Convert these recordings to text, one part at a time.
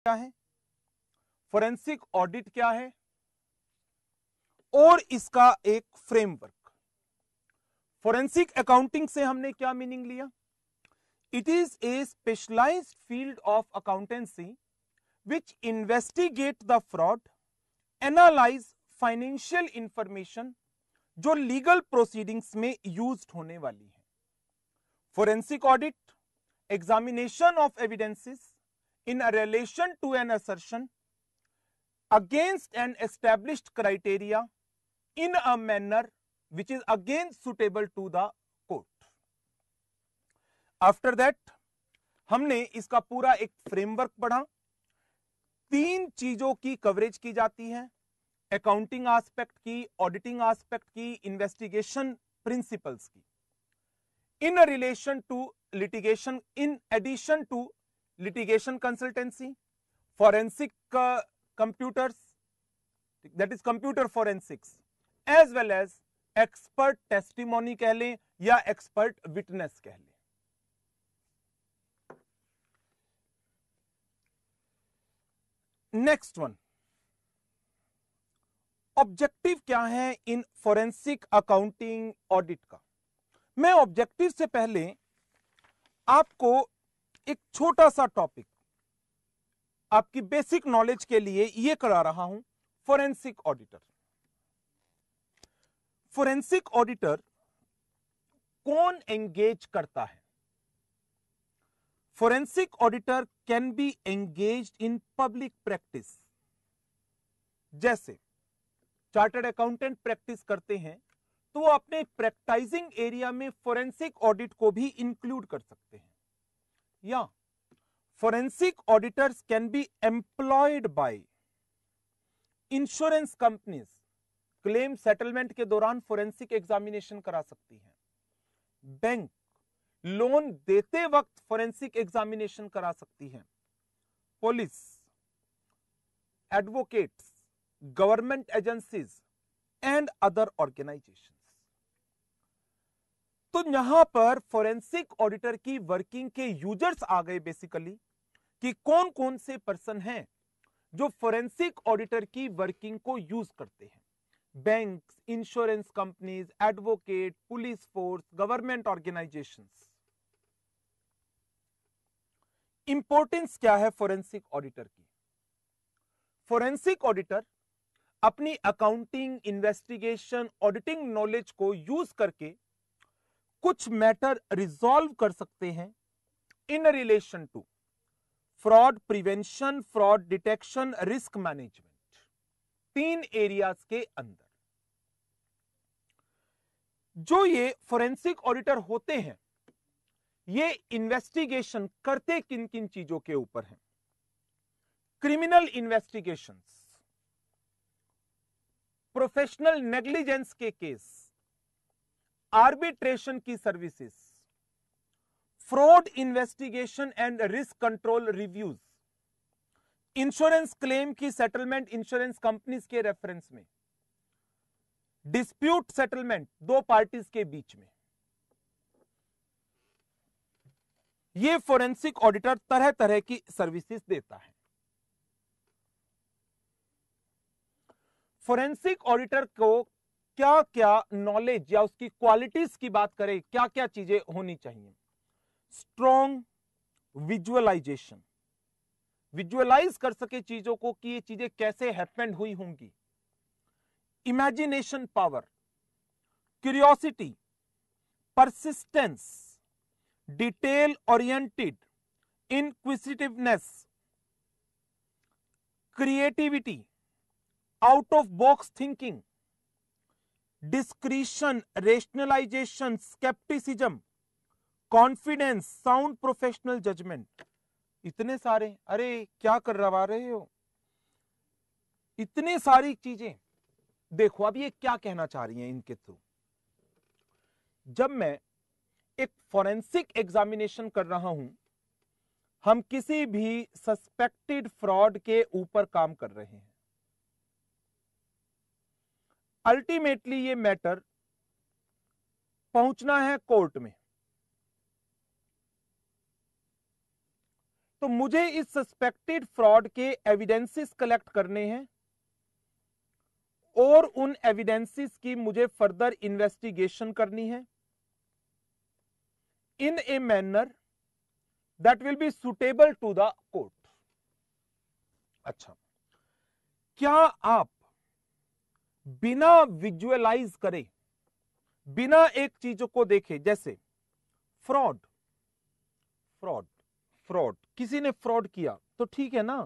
क्या है, forensic audit क्या है और इसका एक फ्रेमवर्क। फोरेंसिक अकाउंटिंग से हमने क्या मीनिंग लिया? It is a specialized field of accountancy which investigate the fraud, analyze financial information जो लीगल प्रोसीडिंग्स में यूज्ड होने वाली है। Forensic audit, examination of evidences in relation to an assertion against an established criteria in a manner which is again suitable to the court. After that हमने इसका पूरा एक framework पढ़ा। 3 चीजों की कवरेज की जाती है, अकाउंटिंग एस्पेक्ट की, ऑडिटिंग एस्पेक्ट की, इन्वेस्टिगेशन प्रिंसिपल्स की, in relation to litigation, in addition to litigation consultancy, forensic computers, that is computer forensics, as well as expert testimony कह लें या एक्सपर्ट विटनेस कह लें। नेक्स्ट वन, ऑब्जेक्टिव क्या है इन फोरेंसिक अकाउंटिंग ऑडिट का। मैं ऑब्जेक्टिव से पहले आपको एक छोटा सा टॉपिक आपकी बेसिक नॉलेज के लिए यह करा रहा हूं। फोरेंसिक ऑडिटर, फोरेंसिक ऑडिटर कौन एंगेज करता है? Forensic auditor can be engaged in public practice. जैसे चार्टर्ड अकाउंटेंट प्रैक्टिस करते हैं तो वो अपने प्रैक्टिसिंग एरिया में फोरेंसिक ऑडिट को भी इंक्लूड कर सकते हैं। या forensic auditors can be employed by insurance companies, claim settlement के दौरान फोरेंसिक एग्जामिनेशन करा सकती है। बैंक लोन देते वक्त फोरेंसिक एग्जामिनेशन करा सकती है। Police, advocates, government agencies and other organisations. तो यहां पर फोरेंसिक ऑडिटर की वर्किंग के यूजर्स आ गए बेसिकली, कि कौन कौन से पर्सन हैं जो फोरेंसिक ऑडिटर की वर्किंग को यूज करते हैं। Banks, insurance companies, advocate, police force, government organisations. Importance क्या है फोरेंसिक ऑडिटर की? फोरेंसिक ऑडिटर अपनी अकाउंटिंग, इन्वेस्टिगेशन, ऑडिटिंग नॉलेज को यूज करके कुछ मैटर रिजॉल्व कर सकते हैं इन relation to fraud prevention, fraud detection, risk management. 3 areas के अंदर जो ये फोरेंसिक ऑडिटर होते हैं, ये इन्वेस्टिगेशन करते किन किन चीजों के ऊपर है? क्रिमिनल इन्वेस्टिगेशंस, प्रोफेशनल नेग्लिजेंस के केस, आर्बिट्रेशन की services, fraud investigation and risk control reviews, insurance claim की सेटलमेंट इंश्योरेंस कंपनीज के रेफरेंस में, डिस्प्यूट सेटलमेंट 2 पार्टीज के बीच में। ये फोरेंसिक ऑडिटर तरह तरह की सर्विसेज देता है। फोरेंसिक ऑडिटर को क्या क्या नॉलेज या उसकी क्वालिटीज की बात करें, क्या क्या चीजें होनी चाहिए? स्ट्रॉन्ग विजुअलाइजेशन, विजुअलाइज कर सके चीजों को कि ये चीजें कैसे हैपेंड हुई होंगी। Imagination power, curiosity, persistence, detail oriented, inquisitiveness, creativity, out of box thinking, discretion, rationalization, scepticism, confidence, sound professional judgement. इतने सारे, अरे क्या करवा रहे हो, इतनी सारी चीजें। देखो अब ये क्या कहना चाह रही हैं इनके थ्रू। जब मैं एक फोरेंसिक एग्जामिनेशन कर रहा हूं, हम किसी भी सस्पेक्टेड फ्रॉड के ऊपर काम कर रहे हैं। अल्टीमेटली ये मैटर पहुंचना है कोर्ट में। तो तो मुझे इस सस्पेक्टेड फ्रॉड के एविडेंसेस कलेक्ट करने हैं और उन एविडेंसेस की मुझे फर्दर इन्वेस्टिगेशन करनी है in a manner that will be suitable to the court. अच्छा, क्या आप बिना विजुअलाइज करे, बिना एक चीजों को देखे, जैसे फ्रॉड फ्रॉड फ्रॉड किसी ने फ्रॉड किया तो ठीक है ना,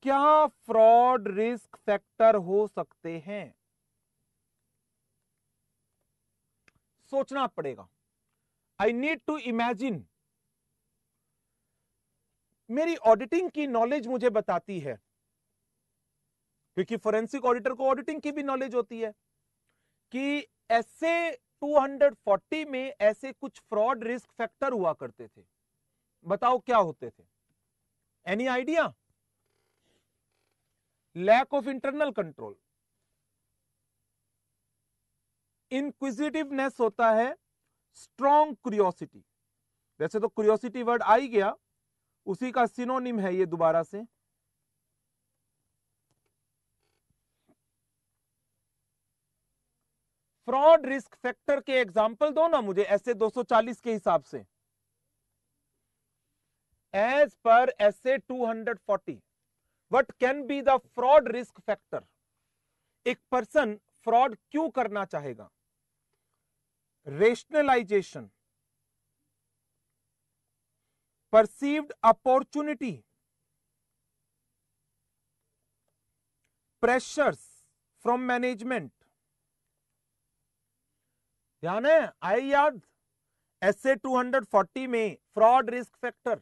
क्या फ्रॉड रिस्क फैक्टर हो सकते हैं? सोचना पड़ेगा। I need to imagine. मेरी ऑडिटिंग की नॉलेज मुझे बताती है, क्योंकि फोरेंसिक ऑडिटर को ऑडिटिंग की भी नॉलेज होती है, कि ऐसे 240 में ऐसे कुछ फ्रॉड रिस्क फैक्टर हुआ करते थे। बताओ क्या होते थे? Any idea? Lack of internal control, inquisitiveness होता है, स्ट्रॉन्ग क्यूरियोसिटी। वैसे तो क्यूरियोसिटी वर्ड आ ही गया, उसी का सिनोनिम है ये दोबारा से। फ्रॉड रिस्क फैक्टर के एग्जाम्पल दो ना मुझे ऐसे 240 के हिसाब से। एज पर ऐसे 240 what can be the fraud risk factor? एक पर्सन फ्रॉड क्यों करना चाहेगा? Rationalisation, perceived opportunity, pressures from management. ध्यान है? आए याद? ऐसे 240 में फ्रॉड रिस्क फैक्टर।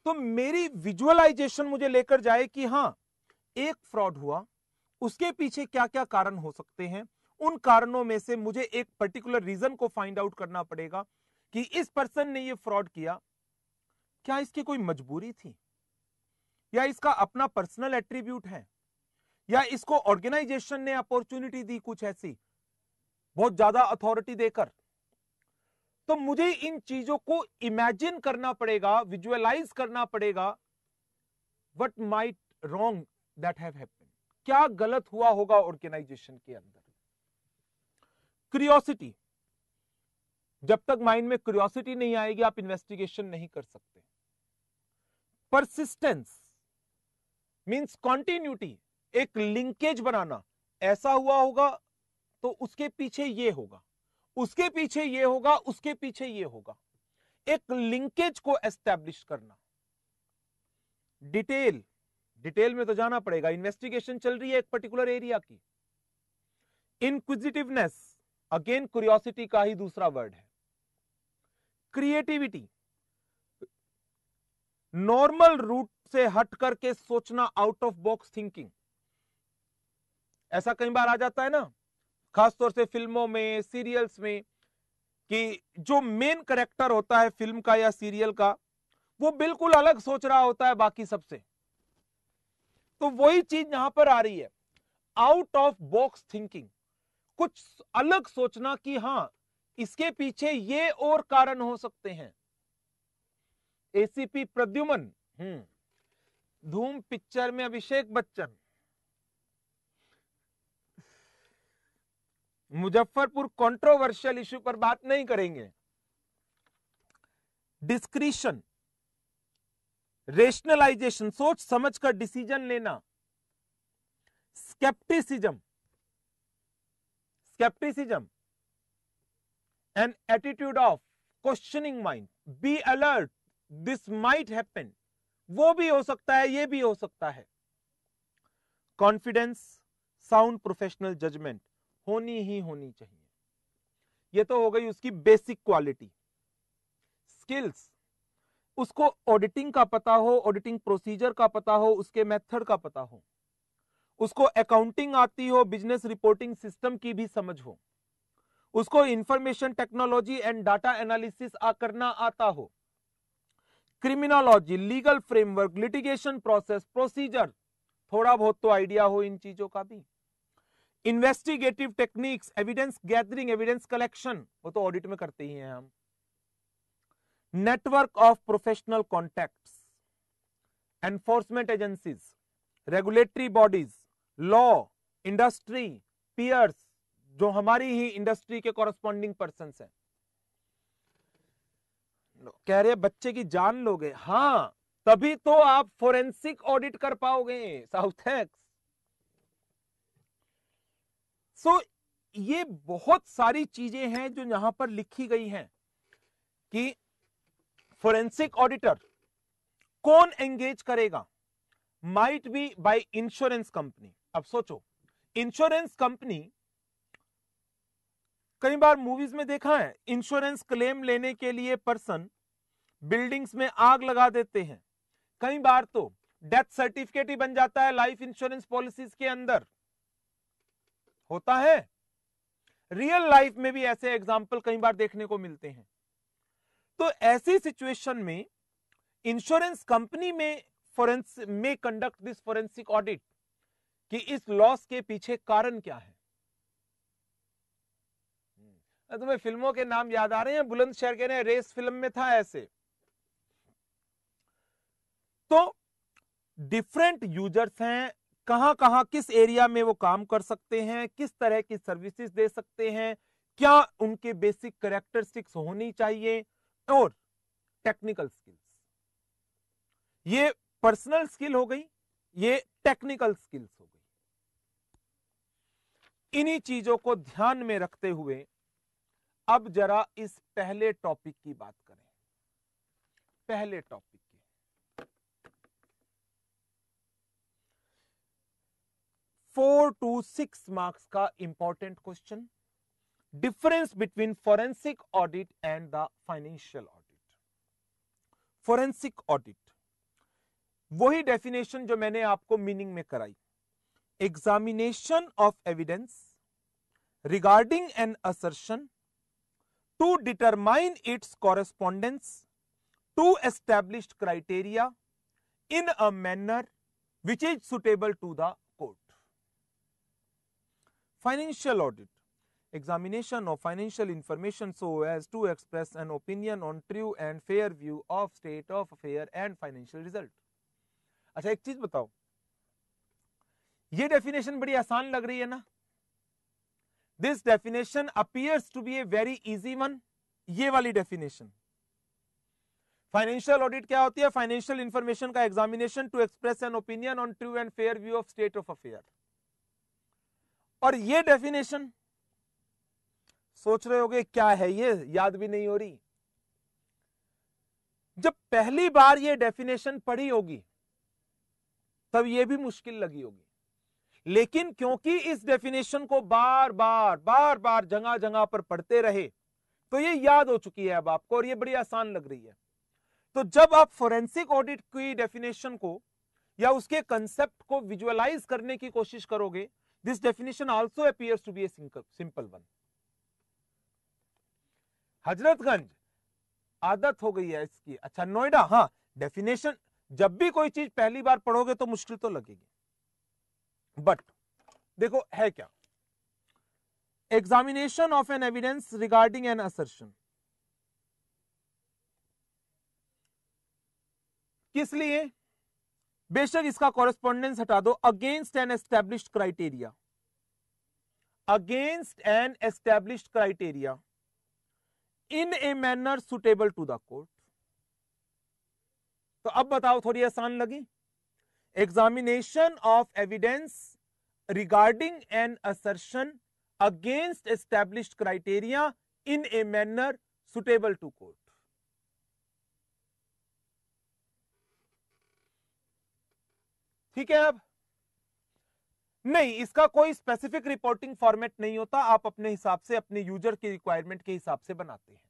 तो मेरी विजुअलाइजेशन मुझे लेकर जाए कि हां, एक फ्रॉड हुआ, उसके पीछे क्या क्या कारण हो सकते हैं। उन कारणों में से मुझे एक पर्टिकुलर रीजन को फाइंड आउट करना पड़ेगा कि इस पर्सन ने ये फ्रॉड किया, क्या इसकी कोई मजबूरी थी, या इसका अपना पर्सनल एट्रीब्यूट है, या इसको ऑर्गेनाइजेशन ने अपॉर्चुनिटी दी कुछ ऐसी बहुत ज्यादा अथॉरिटी देकर। तो मुझे इन चीजों को इमेजिन करना पड़ेगा, विजुअलाइज करना पड़ेगा। What might wrong that have happened, क्या गलत हुआ होगा ऑर्गेनाइजेशन के अंदर। क्यूरियोसिटी, जब तक माइंड में क्यूरियोसिटी नहीं आएगी आप इन्वेस्टिगेशन नहीं कर सकते। परसिस्टेंस मींस कॉन्टिन्यूटी, एक लिंकेज बनाना, ऐसा हुआ होगा तो उसके पीछे ये होगा, उसके पीछे ये होगा, उसके पीछे ये होगा, एक लिंकेज को एस्टैब्लिश करना। डिटेल, डिटेल में तो जाना पड़ेगा, इन्वेस्टिगेशन चल रही है एक पर्टिकुलर एरिया की। इनक्विजिटिवनेस, अगेन क्यूरियोसिटी का ही दूसरा वर्ड है। क्रिएटिविटी, नॉर्मल रूट से हट करके सोचना, आउट ऑफ बॉक्स थिंकिंग। ऐसा कई बार आ जाता है ना, खासतौर से फिल्मों में, सीरियल्स में, कि जो मेन कैरेक्टर होता है फिल्म का या सीरियल का, वो बिल्कुल अलग सोच रहा होता है बाकी सबसे। तो वही चीज यहां पर आ रही है, आउट ऑफ बॉक्स थिंकिंग, कुछ अलग सोचना कि हां इसके पीछे ये और कारण हो सकते हैं। एसीपी प्रद्युमन, धूम पिक्चर में अभिषेक बच्चन, मुजफ्फरपुर कंट्रोवर्शियल इश्यू पर बात नहीं करेंगे। डिस्क्रिशन, रेशनलाइजेशन, सोच समझ कर डिसीजन लेना। Scepticism, scepticism an attitude of questioning mind, be alert, this might happen, वो भी हो सकता है, ये भी हो सकता है। कॉन्फिडेंस, साउंड प्रोफेशनल जजमेंट होनी ही होनी चाहिए। ये तो हो गई उसकी बेसिक क्वालिटी। स्किल्स, उसको ऑडिटिंग का पता हो, ऑडिटिंग प्रोसीजर का पता हो, उसके मेथड का पता हो, उसको अकाउंटिंग आती हो, बिजनेस रिपोर्टिंग सिस्टम की भी समझ हो, उसको information technology and data analysis करना आता हो, criminology, legal framework, litigation process, procedure, थोड़ा बहुत तो आइडिया हो इन चीजों का भी। Investigative techniques, evidence gathering, evidence collection, वो तो ऑडिट में करते ही हैं हम। network of professional contacts, enforcement agencies, regulatory bodies, law, industry, peers, जो हमारी ही इंडस्ट्री के कॉरस्पॉन्डिंग पर्सन हैं। कह रहे बच्चे की जान लोगे, हां तभी तो आप फोरेंसिक ऑडिट कर पाओगे साउथेक्स। सो ये बहुत सारी चीजें हैं जो यहां पर लिखी गई हैं कि फोरेंसिक ऑडिटर कौन एंगेज करेगा, might be by insurance company. अब सोचो, इंश्योरेंस कंपनी, कई बार मूवीज में देखा है, इंश्योरेंस क्लेम लेने के लिए पर्सन बिल्डिंग्स में आग लगा देते हैं, कई बार तो डेथ सर्टिफिकेट ही बन जाता है लाइफ इंश्योरेंस पॉलिसीज के अंदर, होता है। रियल लाइफ में भी ऐसे एग्जाम्पल कई बार देखने को मिलते हैं। तो ऐसी सिचुएशन में इंश्योरेंस कंपनी में कंडक्ट दिस फोरेंसिक ऑडिट कि इस लॉस के पीछे कारण क्या है। तुम्हें फिल्मों के नाम याद आ रहे हैं? बुलंदशहर के ने रेस फिल्म में था ऐसे। तो डिफरेंट यूजर्स हैं, कहां कहां किस एरिया में वो काम कर सकते हैं, किस तरह की सर्विसेज दे सकते हैं, क्या उनके बेसिक कैरेक्टरिस्टिक्स होनी चाहिए, और टेक्निकल स्किल्स। ये पर्सनल स्किल हो गई, ये टेक्निकल स्किल्स हो गई। इन्हीं चीजों को ध्यान में रखते हुए अब जरा इस पहले टॉपिक की बात करें। पहले टॉपिक की 4 to 6 मार्क्स का important question, difference between forensic audit and the financial audit. Forensic audit, वही डेफिनेशन जो मैंने आपको मीनिंग में कराई, examination of evidence regarding an assertion to determine its correspondence to established criteria in a manner which is suitable to the court. Financial audit, examination of financial information so as to express an opinion on true and fair view of state of affair and financial result. अच्छा एक चीज बताओ, ये definition बड़ी आसान लग रही है ना? This definition appears to be a very easy one. ये वाली डेफिनेशन, फाइनेंशियल ऑडिट क्या होती है? फाइनेंशियल इंफॉर्मेशन का examination to express an opinion on true and fair view of state of affair. और ये डेफिनेशन सोच रहे होगे क्या है ये, याद भी नहीं हो रही। जब पहली बार ये डेफिनेशन पढ़ी होगी तब ये भी मुश्किल लगी होगी, लेकिन क्योंकि इस डेफिनेशन को बार बार जगह जगह पर पढ़ते रहे तो ये याद हो चुकी है अब आपको, और ये बड़ी आसान लग रही है। तो जब आप फोरेंसिक ऑडिट की डेफिनेशन को या उसके कंसेप्ट को विजुअलाइज करने की कोशिश करोगे, this definition also appears to be a simple one. Hazratganj आदत हो गई है इसकी। अच्छा नोएडा, हाँ डेफिनेशन जब भी कोई चीज पहली बार पढ़ोगे तो मुश्किल तो लगेगी, बट देखो है क्या, examination of an evidence regarding an assertion, किस लिए? बेशक इसका कॉरेस्पॉन्डेंस हटा दो, against an established criteria, against an established criteria in a manner suitable to the court. तो अब बताओ, थोड़ी आसान लगी? Examination of evidence regarding an assertion against established criteria in a manner suitable to court. ठीक है। अब नहीं, इसका कोई स्पेसिफिक रिपोर्टिंग फॉर्मेट नहीं होता, आप अपने हिसाब से अपने यूजर की रिक्वायरमेंट के हिसाब से बनाते हैं।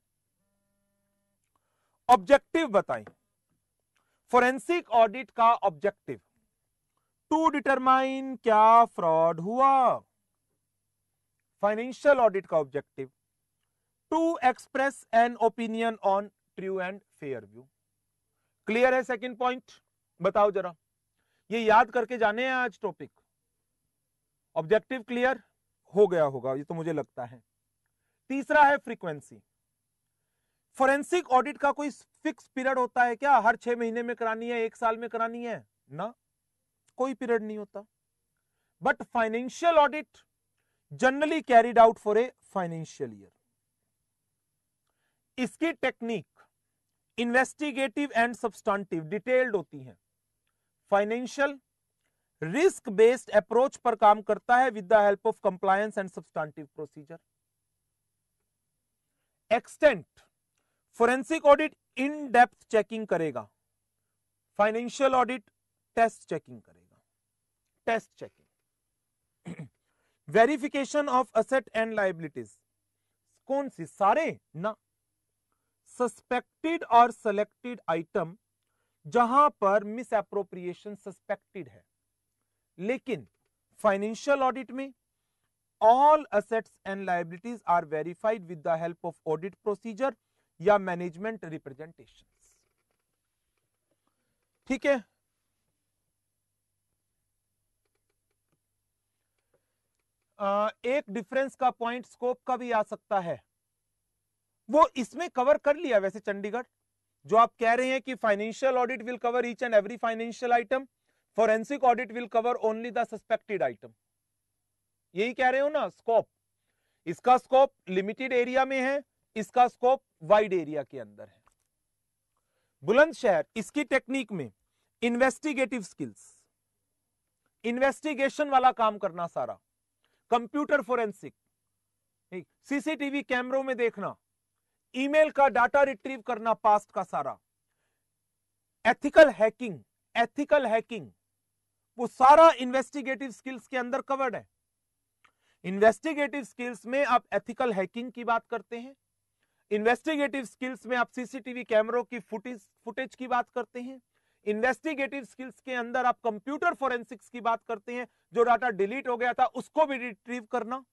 ऑब्जेक्टिव बताएं, फोरेंसिक ऑडिट का ऑब्जेक्टिव टू डिटरमाइन क्या फ्रॉड हुआ, फाइनेंशियल ऑडिट का objective to express an opinion on true and fair view. Clear है? सेकंड पॉइंट बताओ जरा, ये याद करके जाने हैं आज टॉपिक। ऑब्जेक्टिव क्लियर हो गया होगा ये तो मुझे लगता है। तीसरा है फ्रीक्वेंसी। फोरेंसिक ऑडिट का कोई फिक्स पीरियड होता है क्या? हर 6 महीने में करानी है, 1 साल में करानी है ना, कोई पीरियड नहीं होता। But financial audit generally carried out for a financial year. इसकी technique investigative and substantive detailed होती है। फाइनेंशियल रिस्क बेस्ड अप्रोच पर काम करता है with the help of compliance and substantive procedure. Extent forensic audit in depth checking करेगा, financial audit test checking करेगा। Test checking verification of asset and liabilities, कौन सी? सारे ना, सस्पेक्टेड और सेलेक्टेड आइटम जहां पर मिस एप्रोप्रिएशन सस्पेक्टेड है। लेकिन फाइनेंशियल ऑडिट में all assets and liabilities are verified with the help of audit procedure या मैनेजमेंट रिप्रेजेंटेशन। ठीक है, एक डिफरेंस का पॉइंट स्कोप का भी आ सकता है, वो इसमें कवर कर लिया वैसे चंडीगढ़। जो आप कह रहे हैं कि financial audit will cover each and every financial item, forensic audit will cover only the suspected item, यही कह रहे हो ना स्कोप। इसका स्कोप लिमिटेड एरिया में है, इसका स्कोप वाइड एरिया के अंदर है। बुलंदशहर इसकी टेक्निक में इन्वेस्टिगेटिव स्किल्स, इन्वेस्टिगेशन वाला काम करना सारा, कंप्यूटर फोरेंसिक, सीसीटीवी कैमरों में देखना, ईमेल का डाटा रिट्रीव करना पास्ट का सारा, एथिकल हैकिंग वो सारा इन्वेस्टिगेटिव स्किल्स के अंदर कवर्ड है। इन्वेस्टिगेटिव स्किल्स में आप एथिकल हैकिंग की बात करते हैं, इन्वेस्टिगेटिव स्किल्स में आप सीसीटीवी कैमरों की फुटेज की बात करते हैं, इन्वेस्टिगेटिव स्किल्स के अंदर आप कंप्यूटर फोरेंसिक्स की बात करते हैं, जो डाटा डिलीट हो गया था उसको भी रिट्रीव करना,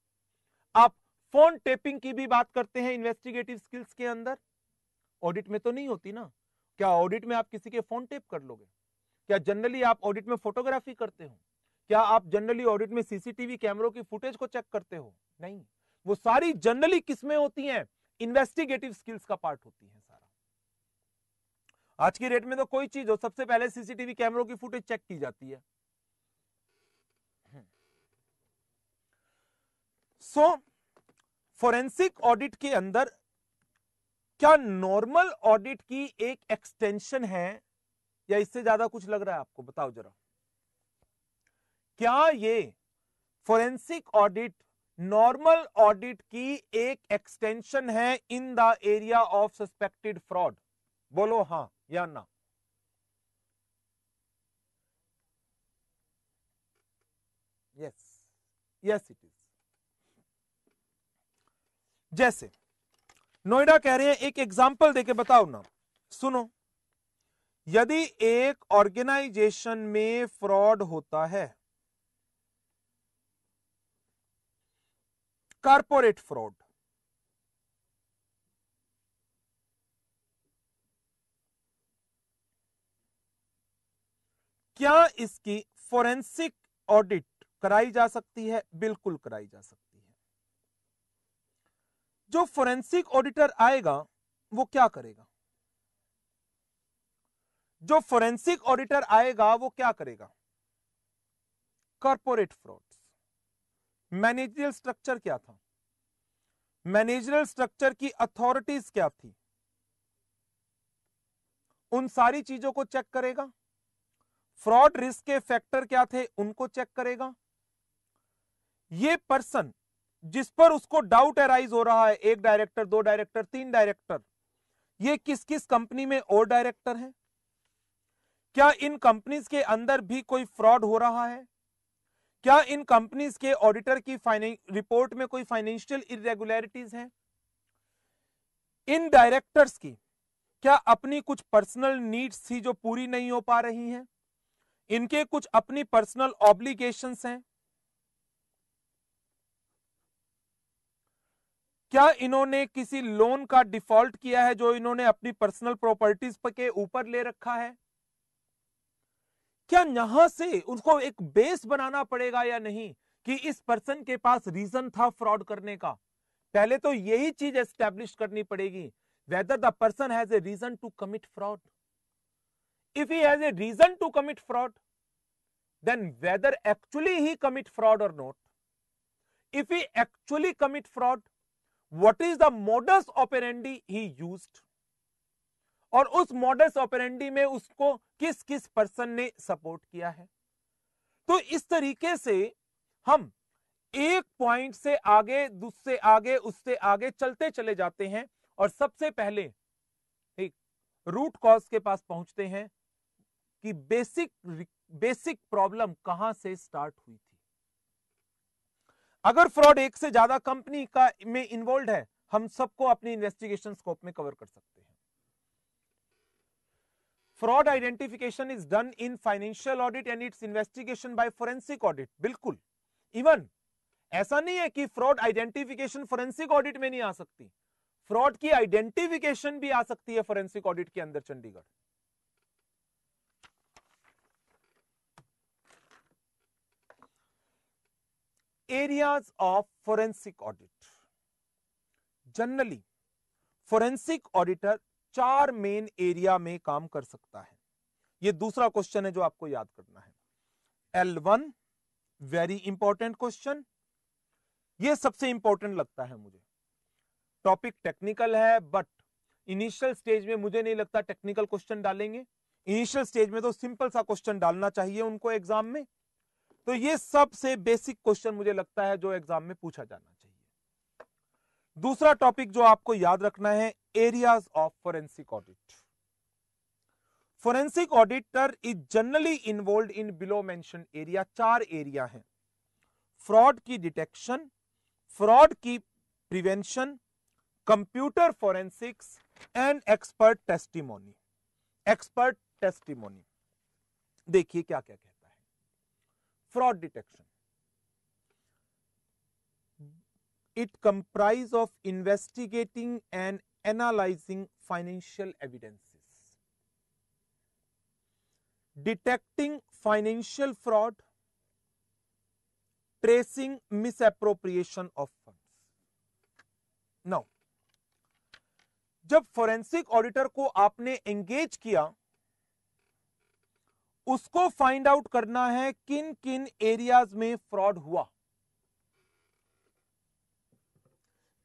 आप फोन टेपिंग की भी बात करते हैं इन्वेस्टिगेटिव स्किल्स के अंदर। ऑडिट में तो नहीं होती ना, क्या ऑडिट में आप किसी के फोन टेप कर लोगे? क्या जनरली आप ऑडिट में फोटोग्राफी करते हो? क्या आप जनरली ऑडिट में सीसीटीवी कैमरों की फुटेज को चेक करते हो? नहीं, वो सारी जनरली किसमें होती हैं? इन्वेस्टिगेटिव स्किल्स का पार्ट होती है सारा। आज की डेट में तो कोई चीज हो सबसे पहले सीसीटीवी कैमरों की फुटेज चेक की जाती है। सो फोरेंसिक ऑडिट के अंदर क्या नॉर्मल ऑडिट की एक एक्सटेंशन है या इससे ज्यादा कुछ लग रहा है आपको? बताओ जरा, क्या ये फोरेंसिक ऑडिट नॉर्मल ऑडिट की एक एक्सटेंशन है in the area of suspected fraud? बोलो हां या ना। Yes it is. जैसे नोएडा कह रहे हैं, एक एग्जांपल देके बताओ ना। सुनो, यदि एक ऑर्गेनाइजेशन में फ्रॉड होता है, कॉर्पोरेट फ्रॉड, क्या इसकी फोरेंसिक ऑडिट कराई जा सकती है? बिल्कुल कराई जा सकती है। जो फोरेंसिक ऑडिटर आएगा वो क्या करेगा? जो फोरेंसिक ऑडिटर आएगा वो क्या करेगा? Corporate frauds. मैनेजरियल स्ट्रक्चर क्या था? मैनेजरियल स्ट्रक्चर की अथॉरिटीज क्या थी? उन सारी चीजों को चेक करेगा। फ्रॉड रिस्क के फैक्टर क्या थे उनको चेक करेगा। ये पर्सन जिस पर उसको डाउट अराइज हो रहा है, 1 डायरेक्टर, 2 डायरेक्टर, 3 डायरेक्टर, ये किस किस कंपनी में और डायरेक्टर हैं? क्या इन कंपनीज के अंदर भी कोई फ्रॉड हो रहा है? क्या इन कंपनीज के ऑडिटर की रिपोर्ट में कोई फाइनेंशियल इरेगुलरिटीज हैं? इन डायरेक्टर्स की क्या अपनी कुछ पर्सनल नीड्स थी जो पूरी नहीं हो पा रही हैं? इनके कुछ अपनी पर्सनल ऑब्लिगेशंस हैं? क्या इन्होंने किसी लोन का डिफॉल्ट किया है जो इन्होंने अपनी पर्सनल प्रॉपर्टीज के ऊपर ले रखा है? क्या यहां से उसको एक बेस बनाना पड़ेगा या नहीं कि इस पर्सन के पास रीजन था फ्रॉड करने का? पहले तो यही चीज एस्टैब्लिश करनी पड़ेगी whether the person has a reason to commit fraud. If he has a reason to commit fraud, then whether actually he commit fraud or not, if he actually commit fraud, what is the modus operandi he used, और उस modus operandi में उसको किस किस person ने support किया है। तो इस तरीके से हम एक पॉइंट से आगे, दूसरे आगे, उससे आगे चलते चले जाते हैं और सबसे पहले एक रूट कॉज के पास पहुंचते हैं कि बेसिक प्रॉब्लम कहां से स्टार्ट हुई थी। अगर फ्रॉड एक से ज्यादा कंपनी का में इन्वॉल्व है, हम सबको अपनी इन्वेस्टिगेशन स्कोप में कवर कर सकते हैं। Fraud identification is done in financial audit and it's investigation by forensic audit. बिल्कुल, इवन ऐसा नहीं है कि फ्रॉड आइडेंटिफिकेशन फोरेंसिक ऑडिट में नहीं आ सकती, फ्रॉड की आइडेंटिफिकेशन भी आ सकती है फोरेंसिक ऑडिट के अंदर Chandigarh. Areas of forensic audit. Generally forensic auditor 4 main area में काम कर सकता है। यह दूसरा क्वेश्चन है जो आपको याद करना है। L1 वेरी इंपॉर्टेंट क्वेश्चन, यह सबसे इंपॉर्टेंट लगता है मुझे। टॉपिक टेक्निकल है, बट इनिशियल स्टेज में मुझे नहीं लगता टेक्निकल क्वेश्चन डालेंगे। इनिशियल स्टेज में तो सिंपल सा क्वेश्चन डालना चाहिए उनको एग्जाम में। तो ये सबसे बेसिक क्वेश्चन मुझे लगता है जो एग्जाम में पूछा जाना चाहिए। दूसरा टॉपिक जो आपको याद रखना है, areas of forensic audit. Forensic auditor is generally involve in below mention area. 4 area हैं: फ्रॉड की डिटेक्शन, फ्रॉड की prevention, computer forensics and expert testimony. Expert testimony देखिए क्या क्या कहता है। Fraud detection, it comprise of investigating and analyzing financial evidences, detecting financial fraud, tracing misappropriation of funds. Now, जब forensic auditor को आपने एंगेज किया, उसको फाइंड आउट करना है किन किन एरियाज में फ्रॉड हुआ।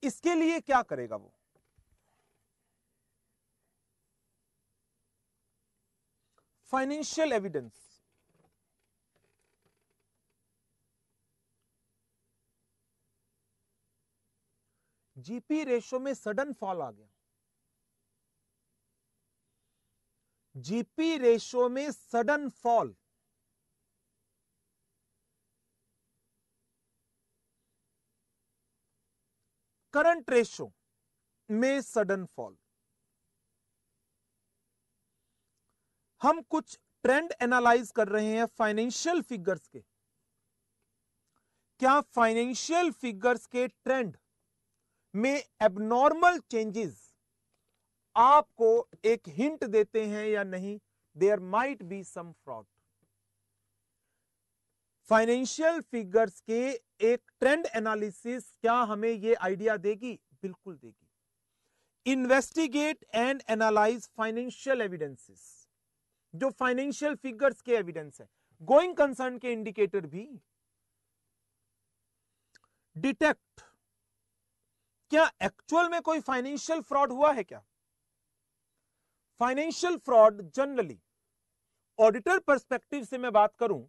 इसके लिए क्या करेगा वो? फाइनेंशियल एविडेंस, जीपी रेशो में सडन फॉल आ गया, जीपी रेशो में सडन फॉल, करंट रेशो में सडन फॉल। हम कुछ ट्रेंड एनालाइज कर रहे हैं फाइनेंशियल फिगर्स के। क्या फाइनेंशियल फिगर्स के ट्रेंड में एबनॉर्मल चेंजेस आपको एक हिंट देते हैं या नहीं? There might be some fraud. Financial figures के एक ट्रेंड एनालिसिस क्या हमें यह आइडिया देगी? बिल्कुल देगी। Investigate and analyse financial evidences, जो फाइनेंशियल फिगर्स के एविडेंस है, गोइंग कंसर्न के इंडिकेटर भी। डिटेक्ट, क्या एक्चुअल में कोई फाइनेंशियल फ्रॉड हुआ है क्या? Financial fraud generally auditor perspective से मैं बात करूं,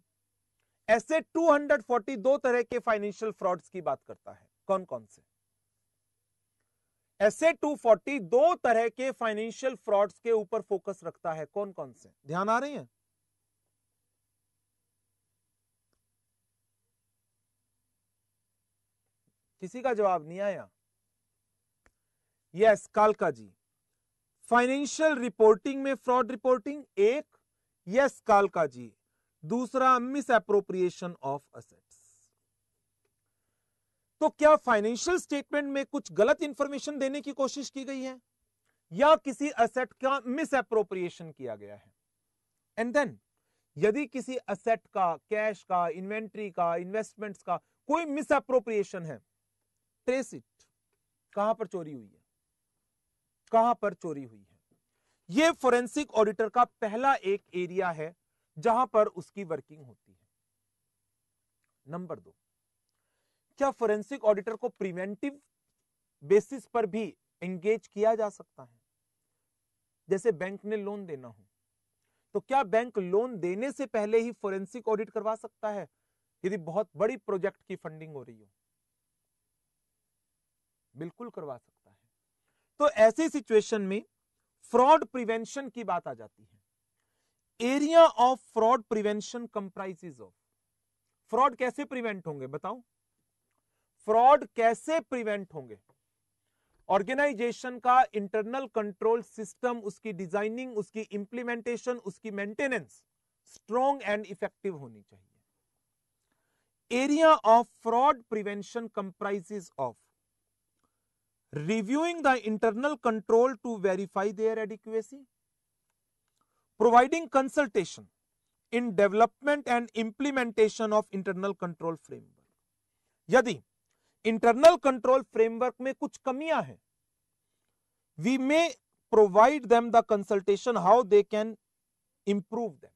ऐसे 242 तरह के फाइनेंशियल फ्रॉड्स की बात करता है। कौन कौन से? ऐसे 242 तरह के फाइनेंशियल फ्रॉड्स के ऊपर फोकस रखता है। कौन कौन से? ध्यान आ रही है? किसी का जवाब नहीं आया? यस, कालका जी। फाइनेंशियल रिपोर्टिंग में फ्रॉड रिपोर्टिंग एक, यस कालका जी। दूसरा मिस एप्रोप्रिएशन ऑफ असेट्स। तो क्या फाइनेंशियल स्टेटमेंट में कुछ गलत इंफॉर्मेशन देने की कोशिश की गई है या किसी असेट का मिस एप्रोप्रिएशन किया गया है? एंड देन यदि किसी असेट का, कैश का, इन्वेंट्री का, इन्वेस्टमेंट्स का कोई मिस एप्रोप्रिएशन है, ट्रेस इट। कहां पर चोरी हुई है, कहां पर चोरी हुई है। यह फोरेंसिक ऑडिटर का पहला एक एरिया है जहां पर उसकी वर्किंग होती है। नंबर 2, क्या फोरेंसिक ऑडिटर को प्रिवेंटिव बेसिस पर भी एंगेज किया जा सकता है? जैसे बैंक ने लोन देना हो तो क्या बैंक लोन देने से पहले ही फोरेंसिक ऑडिट करवा सकता है यदि बहुत बड़ी प्रोजेक्ट की फंडिंग हो रही हो? बिल्कुल करवा सकता है। तो ऐसी सिचुएशन में फ्रॉड प्रिवेंशन की बात आ जाती है। Area of fraud prevention comprises of, fraud कैसे प्रिवेंट होंगे बताओ? फ्रॉड कैसे प्रिवेंट होंगे? ऑर्गेनाइजेशन का इंटरनल कंट्रोल सिस्टम, उसकी डिजाइनिंग, उसकी इंप्लीमेंटेशन, उसकी मेंटेनेंस स्ट्रॉन्ग एंड इफेक्टिव होनी चाहिए। Area of fraud prevention comprises of reviewing the internal control to verify their adequacy, providing consultation in development and implementation of internal control framework. यदि internal control framework में कुछ कमियां हैं, we may provide them the consultation how they can improve them.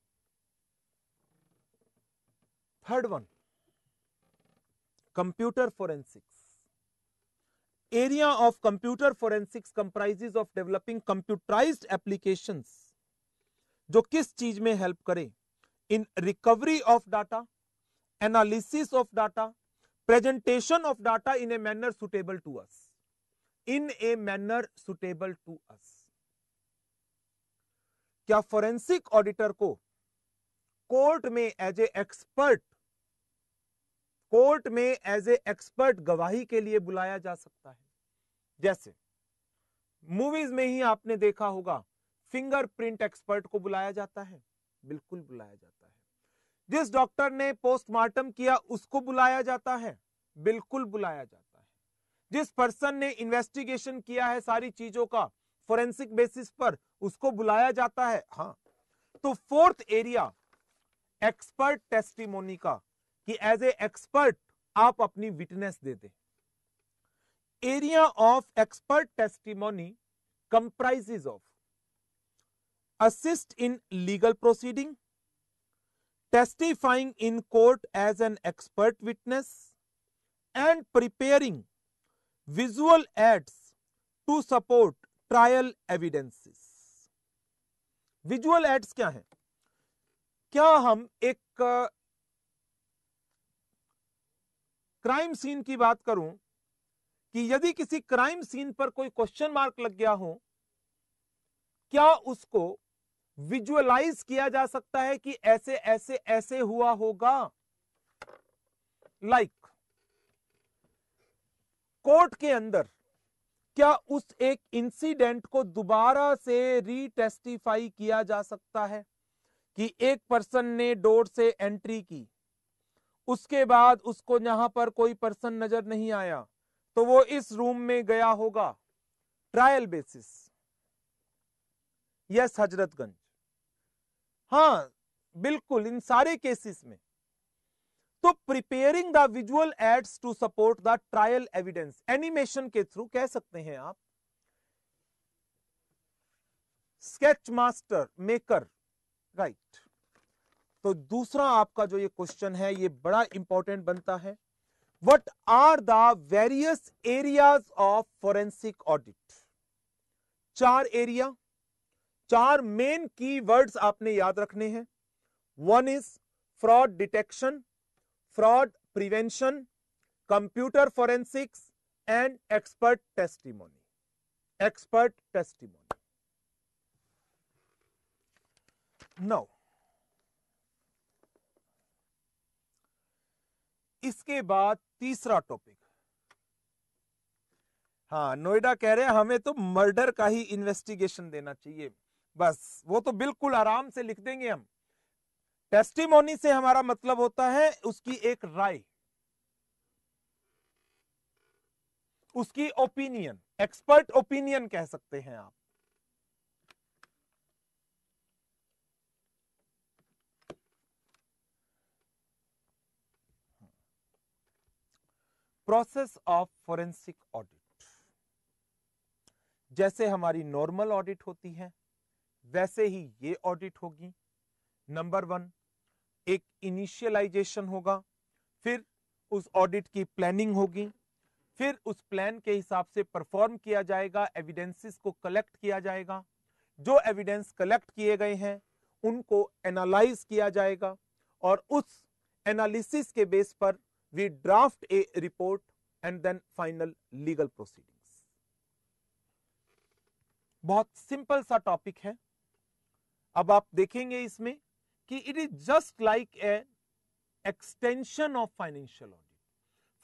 Third one, computer forensics. Area of computer forensics comprises of developing computerized applications जो किस चीज में help करे? In recovery of data, analysis of data, presentation of data in a manner suitable to us, in a manner suitable to us. क्या forensic auditor को court में as a expert, court में as a expert गवाही के लिए बुलाया जा सकता है? जैसे मूवीज में ही आपने देखा होगा फिंगरप्रिंट एक्सपर्ट को बुलाया जाता है, बिल्कुल बुलाया जाता है। जिस डॉक्टर ने पोस्टमार्टम किया उसको बुलाया जाता है, बिल्कुल बुलाया जाता है। जिस पर्सन ने इन्वेस्टिगेशन किया है सारी चीजों का फोरेंसिक बेसिस पर, उसको बुलाया जाता है। हाँ, तो फोर्थ एरिया एक्सपर्ट टेस्टिमोनी का, कि एज ए एक्सपर्ट आप अपनी विटनेस दे दें। Area of expert testimony comprises of assist in legal proceeding, testifying in court as an expert witness, and preparing visual aids to support trial evidences. Visual aids क्या है? क्या हम एक crime scene की बात करूं कि यदि किसी क्राइम सीन पर कोई क्वेश्चन मार्क लग गया हो, क्या उसको विजुअलाइज किया जा सकता है कि ऐसे ऐसे ऐसे हुआ होगा? लाइक कोर्ट के अंदर क्या उस एक इंसिडेंट को दोबारा से रीटेस्टिफाई किया जा सकता है कि एक पर्सन ने डोर से एंट्री की, उसके बाद उसको यहां पर कोई पर्सन नजर नहीं आया तो वो इस रूम में गया होगा ट्रायल बेसिस? यस हजरतगंज, हाँ बिल्कुल, इन सारे केसेस में। तो preparing the visual aids to support the trial evidence, animation के थ्रू कह सकते हैं आप, स्केच मास्टर मेकर, राइट। तो दूसरा आपका जो ये क्वेश्चन है ये बड़ा इंपॉर्टेंट बनता है। What are the various areas of forensic audit? चार एरिया, चार मेन की वर्ड्स आपने याद रखने हैं। One is fraud detection, fraud prevention, computer forensics and expert testimony. Expert testimony. Now इसके बाद तीसरा टॉपिक, हाँ नोएडा कह रहे हैं हमें तो मर्डर का ही इन्वेस्टिगेशन देना चाहिए, बस वो तो बिल्कुल आराम से लिख देंगे हम। टेस्टिमोनी से हमारा मतलब होता है उसकी एक राय, उसकी ओपिनियन, एक्सपर्ट ओपिनियन कह सकते हैं आप। प्रोसेस ऑफ फोरेंसिक ऑडिट, जैसे हमारी नॉर्मल ऑडिट होती है वैसे ही ये ऑडिट होगी। नंबर 1, एक इनिशियलाइजेशन होगा, फिर उस ऑडिट की प्लानिंग होगी, फिर उस प्लान के हिसाब से परफॉर्म किया जाएगा, एविडेंसेस को कलेक्ट किया जाएगा, जो एविडेंस कलेक्ट किए गए हैं उनको एनालाइज किया जाएगा और उस एनालिसिस के बेस पर we draft a report and then final legal proceedings. बहुत सिंपल सा टॉपिक है। अब आप देखेंगे इसमें कि it is just like a extension of financial audit.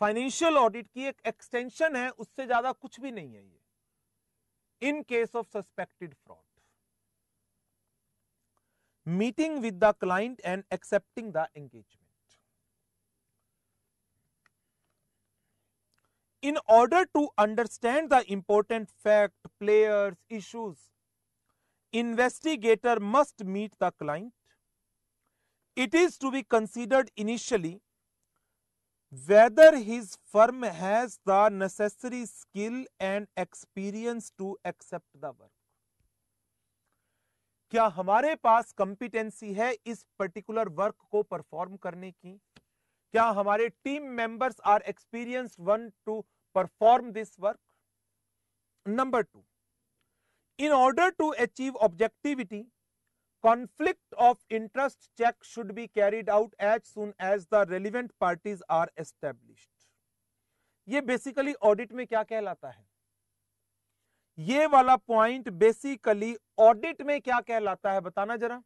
Financial audit की एक एक्सटेंशन है, उससे ज्यादा कुछ भी नहीं है ये। In case of suspected fraud, meeting with the client and accepting the engagement. In order to understand the important fact, players, issues, investigator must meet the client. It is to be considered initially whether his firm has the necessary skill and experience to accept the work. क्या हमारे पास competency है इस particular work को perform करने की? क्या हमारे team members are experienced one to perform this work? Number 2, in order to achieve objectivity, conflict of interest check should be carried out as soon as the relevant parties are established. ये basically audit में क्या कहलाता है? ये वाला point basically audit में क्या कहलाता है, बताना जरा।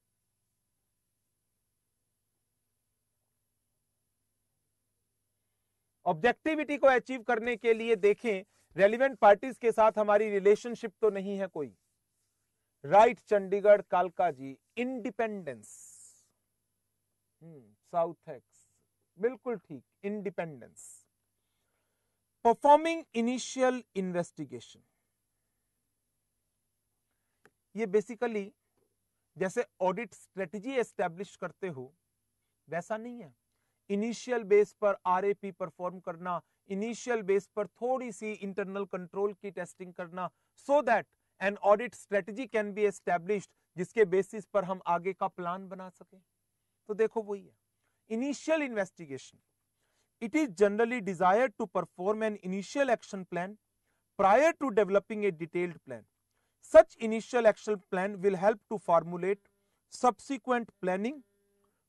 ऑब्जेक्टिविटी को अचीव करने के लिए देखें, रेलिवेंट पार्टीज के साथ हमारी रिलेशनशिप तो नहीं है कोई। राइट चंडीगढ़ कालका जी, इंडिपेंडेंस, साउथ एक्स, बिल्कुल ठीक, इंडिपेंडेंस। परफॉर्मिंग इनिशियल इन्वेस्टिगेशन, ये बेसिकली जैसे ऑडिट स्ट्रेटजी एस्टेब्लिश करते हो वैसा नहीं है। इनिशियल बेस पर आरएपी परफॉर्म करना, इनिशियल बेस पर थोड़ी सी इंटरनल कंट्रोल की टेस्टिंग करना, so that an audit strategy can be established, जिसके बेसिस पर हम आगे का प्लान बना सके। तो देखो वही है initial investigation. It is generally desired to perform an initial action plan prior to developing a detailed plan. Such initial action plan will help to formulate subsequent planning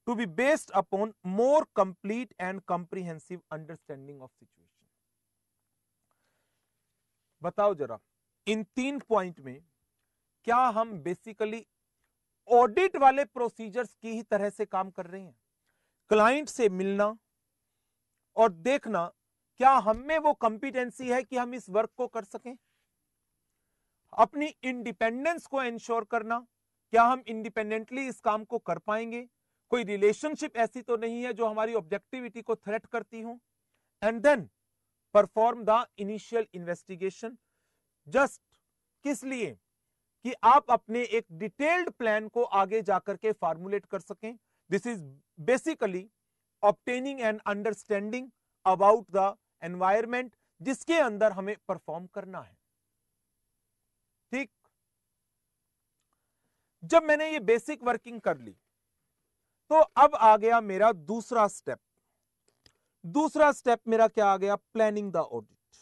to be based upon more complete and comprehensive understanding of situation. बताओ जरा, इन 3 point में क्या हम basically audit वाले procedures की ही तरह से काम कर रहे हैं? क्लाइंट से मिलना और देखना क्या हम में वो कंपिटेंसी है कि हम इस वर्क को कर सकें, अपनी इंडिपेंडेंस को इंश्योर करना, क्या हम इंडिपेंडेंटली इस काम को कर पाएंगे, कोई रिलेशनशिप ऐसी तो नहीं है जो हमारी ऑब्जेक्टिविटी को थ्रेट करती हो, and then perform the initial investigation. Just किस लिए? कि आप अपने एक डिटेल्ड प्लान को आगे जाकर के फॉर्मुलेट कर सकें। This is basically obtaining an understanding about the environment जिसके अंदर हमें परफॉर्म करना है। ठीक, जब मैंने ये बेसिक वर्किंग कर ली तो अब आ गया मेरा दूसरा स्टेप। दूसरा स्टेप मेरा क्या आ गया? Planning the audit.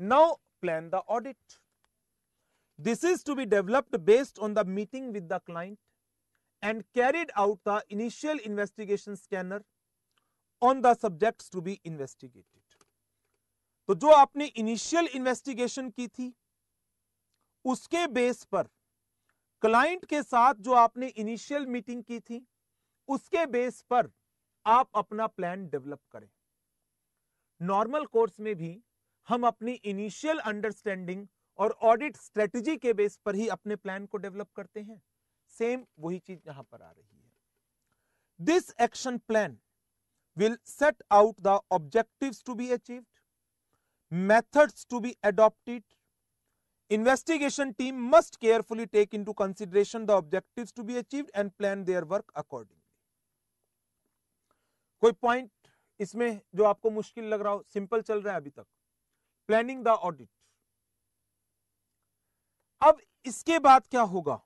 Now plan the audit. This is to be developed based on the meeting with the client and carried out the initial investigation scanner on the subjects to be investigated. तो जो आपने initial investigation की थी उसके base पर client के साथ जो आपने इनिशियल मीटिंग की थी उसके बेस पर आप अपना प्लान डेवलप करें। नॉर्मल कोर्स में भी हम अपनी इनिशियल अंडरस्टैंडिंग और ऑडिट स्ट्रेटजी के बेस पर ही अपने प्लान को डेवलप करते हैं। सेम वही चीज यहां पर आ रही है। This action plan will set out the objectives to be achieved, methods to be adopted. Investigation team must carefully take into consideration the objectives to be achieved and plan their work accordingly. कोई point इसमें जो आपको मुश्किल लग रहा हो? Simple चल रहा है अभी तक। प्लानिंग द ऑडिट, अब इसके बाद क्या होगा,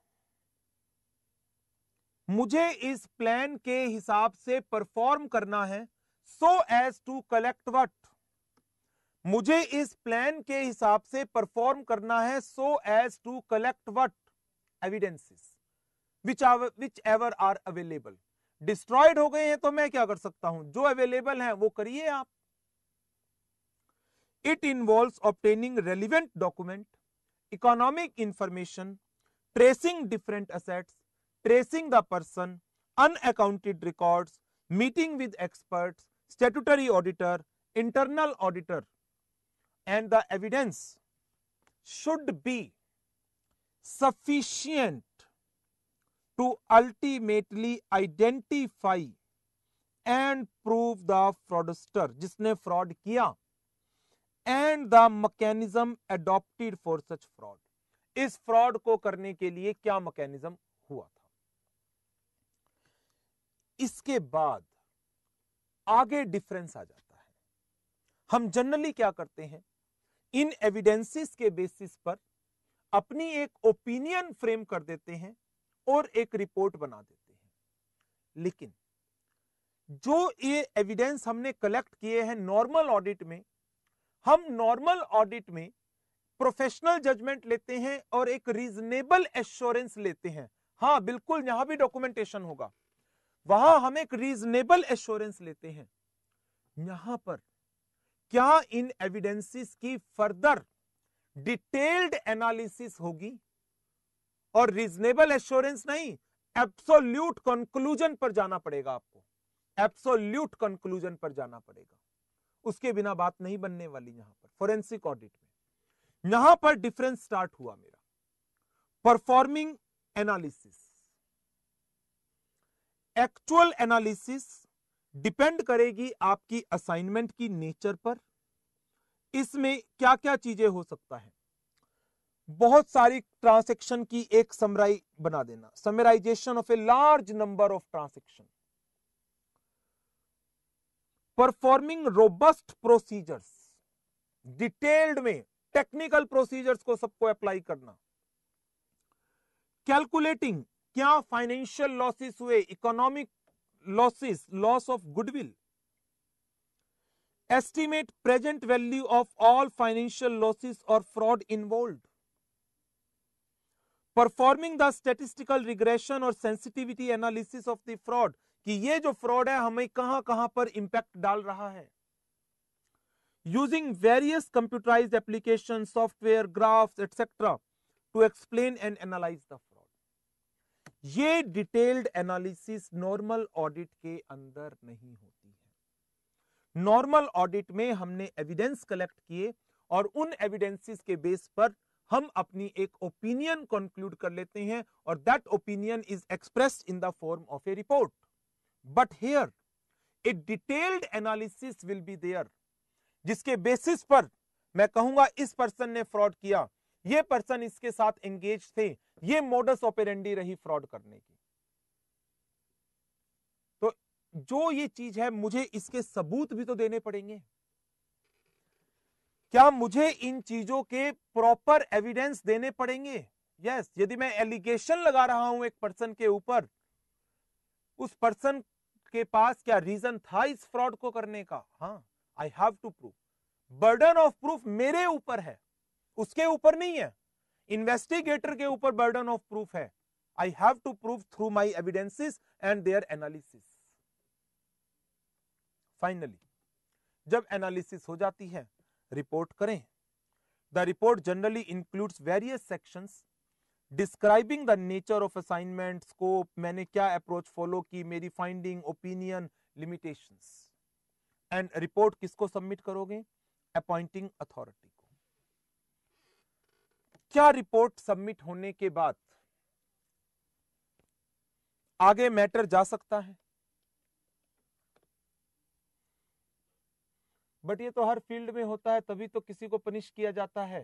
मुझे इस प्लान के हिसाब से परफॉर्म करना है so as to collect what, मुझे इस प्लान के हिसाब से परफॉर्म करना है so as to collect what, evidences whichever are available. Destroyed हो गए हैं तो मैं क्या कर सकता हूं, जो अवेलेबल है वो करिए आप। It involves obtaining relevant document, economic information, tracing different assets, tracing the person, unaccounted records, meeting with experts, statutory auditor, internal auditor, and the evidence should be sufficient to ultimately identify and prove the fraudster, जिसने fraud किया, and the mechanism adopted for such fraud, इस fraud को करने के लिए क्या mechanism हुआ था। इसके बाद आगे डिफरेंस आ जाता है। हम जनरली क्या करते हैं, इन एविडेंसेस के बेसिस पर अपनी एक ओपिनियन फ्रेम कर देते हैं और एक रिपोर्ट बना देते हैं। लेकिन जो ये एविडेंस हमने कलेक्ट किए हैं नॉर्मल ऑडिट में, हम नॉर्मल ऑडिट में प्रोफेशनल जजमेंट लेते हैं और एक रीजनेबल एश्योरेंस लेते हैं। हाँ बिल्कुल, यहां भी डॉक्यूमेंटेशन होगा, वहां हम एक रीजनेबल एश्योरेंस लेते हैं। यहां पर क्या इन एविडेंसेस की फर्दर डिटेल्ड एनालिसिस होगी, और रीजनेबल एश्योरेंस नहीं, एब्सोल्यूट कंक्लूजन पर जाना पड़ेगा आपको, एब्सोल्यूट कंक्लूजन पर जाना पड़ेगा, उसके बिना बात नहीं बनने वाली। यहां पर फोरेंसिक ऑडिट में यहां पर डिफरेंस स्टार्ट हुआ मेरा। Performing analysis, actual analysis depend करेगी आपकी असाइनमेंट की नेचर पर। इसमें क्या क्या चीजें हो सकता है, बहुत सारी ट्रांजैक्शन की एक समराई बना देना, summarization of a large number of transaction, performing robust procedures, detailed में टेक्निकल प्रोसीजर्स को सबको अप्लाई करना, कैलकुलेटिंग क्या फाइनेंशियल लॉसेस हुए, economic losses, loss of goodwill, estimate present value of all financial losses और fraud involved, performing the statistical regression और sensitivity analysis of the fraud, कि ये जो फ्रॉड है हमें कहां कहां पर इंपैक्ट डाल रहा है, using various computerised application, software, graphs etcetera to explain and analyse the fraud. ये डिटेल्ड एनालिसिस नॉर्मल ऑडिट के अंदर नहीं होती है। नॉर्मल ऑडिट में हमने एविडेंस कलेक्ट किए और उन एविडेंसेस के बेस पर हम अपनी एक ओपिनियन कंक्लूड कर लेते हैं, और that opinion is expressed in the form of a report. But here a detailed analysis will be there, जिसके बेसिस पर मैं कहूंगा इस पर्सन ने फ्रॉड किया, ये पर्सन इसके साथ एंगेज थे, ये मोडस ऑपरेंडी रही फ्रॉड करने की। तो जो ये चीज है मुझे इसके सबूत भी तो देने पड़ेंगे। क्या मुझे इन चीजों के प्रॉपर एविडेंस देने पड़ेंगे? यस। यदि मैं एलिगेशन लगा रहा हूं एक पर्सन के ऊपर, उस पर्सन के पास क्या रीजन था इस फ्रॉड को करने का? हाँ, I have to prove. Burden of proof मेरे ऊपर है, उसके ऊपर नहीं है, इन्वेस्टिगेटर के ऊपर बर्डन ऑफ प्रूफ है। I have to prove through my evidences and their analysis. Finally जब एनालिसिस हो जाती है, रिपोर्ट करें। The report generally includes various sections describing the nature of assignment, scope, मैंने क्या अप्रोच फॉलो की, मेरी finding, opinion, limitations. And report किसको सबमिट करोगे? अपॉइंटिंग अथॉरिटी को। क्या रिपोर्ट सबमिट होने के बाद आगे मैटर जा सकता है? बट ये तो हर फील्ड में होता है, तभी तो किसी को पनिश किया जाता है।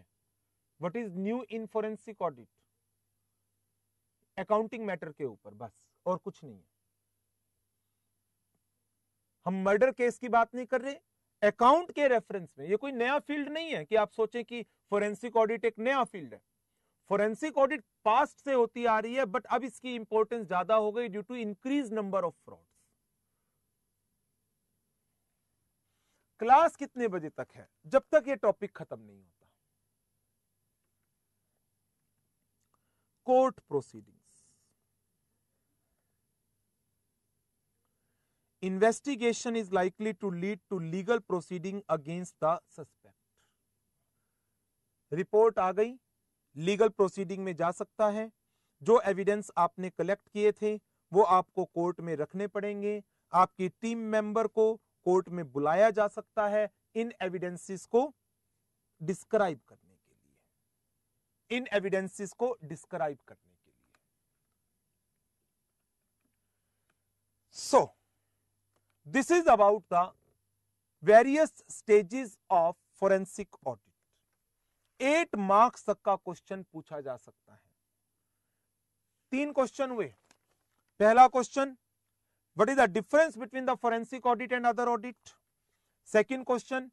What is new in forensic audit? Accounting matter के ऊपर बस, और कुछ नहीं है। हम मर्डर केस की बात नहीं कर रहे, अकाउंट के रेफरेंस में। ये कोई नया फील्ड नहीं है कि आप सोचे कि फोरेंसिक ऑडिट एक नया फील्ड है। फोरेंसिक ऑडिट पास्ट से होती आ रही है, बट अब इसकी इंपॉर्टेंस ज्यादा हो गई due to increase number of frauds. Class कितने बजे तक है? जब तक ये टॉपिक खत्म नहीं होता। Court proceedings, investigation is likely to lead to legal proceeding against the suspect. Report आ गई, लीगल प्रोसीडिंग में जा सकता है। जो एविडेंस आपने कलेक्ट किए थे वो आपको कोर्ट में रखने पड़ेंगे। आपकी टीम मेंबर को कोर्ट में बुलाया जा सकता है इन एविडेंसेस को डिस्क्राइब करने के लिए, इन एविडेंसेस को डिस्क्राइब करने के लिए। सो this is about the various stages of forensic audit. 8 marks तक का क्वेश्चन पूछा जा सकता है। 3 क्वेश्चन हुए। पहला question, what is the difference between the forensic audit and other audit? Second question,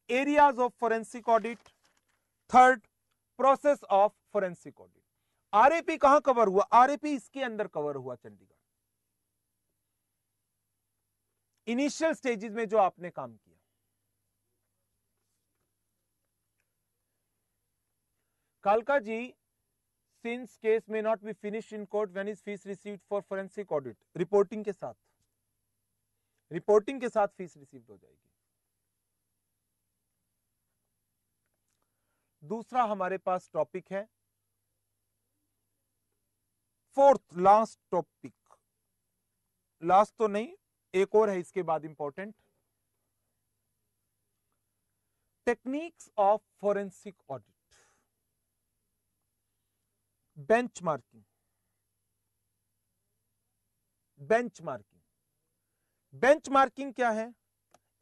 areas of forensic audit. Third, process of forensic audit. RAP कहां cover हुआ? आरएपी इसके अंदर कवर हुआ, चंडीगढ़। इनिशियल स्टेजेस में जो आपने काम किया। कालका जी, since case may not be finished in court, when is fees received for forensic audit? Reporting के साथ, रिपोर्टिंग के साथ फीस रिसीव हो जाएगी। दूसरा हमारे पास टॉपिक है, फोर्थ लास्ट टॉपिक, लास्ट तो नहीं, एक और है इसके बाद important, techniques of forensic audit. Benchmarking, benchmarking, benchmarking क्या है?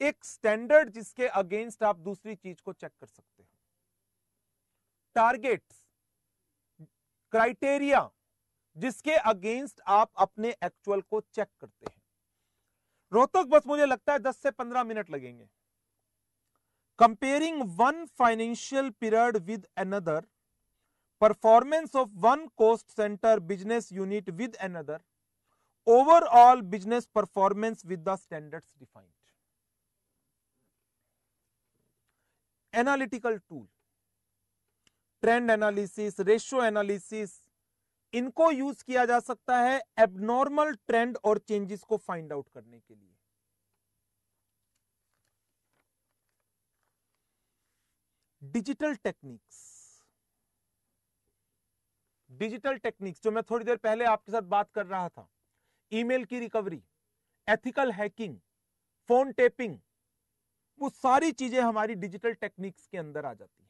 एक स्टैंडर्ड जिसके अगेंस्ट आप दूसरी चीज को चेक कर सकते हो। टारगेट्स, क्राइटेरिया जिसके अगेंस्ट आप अपने एक्चुअल को चेक करते हैं। रोहतक बस मुझे लगता है 10 से 15 मिनट लगेंगे। Comparing one financial period with another, performance of one cost centre business unit with another, overall business performance with the standards defined. Analytical tool, trend analysis, ratio analysis, इनको यूज किया जा सकता है एबनॉर्मल ट्रेंड और changes को find out करने के लिए। डिजिटल टेक्निक्स, डिजिटल टेक्निक्स जो मैं थोड़ी देर पहले आपके साथ बात कर रहा था, ईमेल की recovery, ethical hacking, phone tapping, वो सारी चीजें हमारी डिजिटल टेक्निक्स के अंदर आ जाती हैं।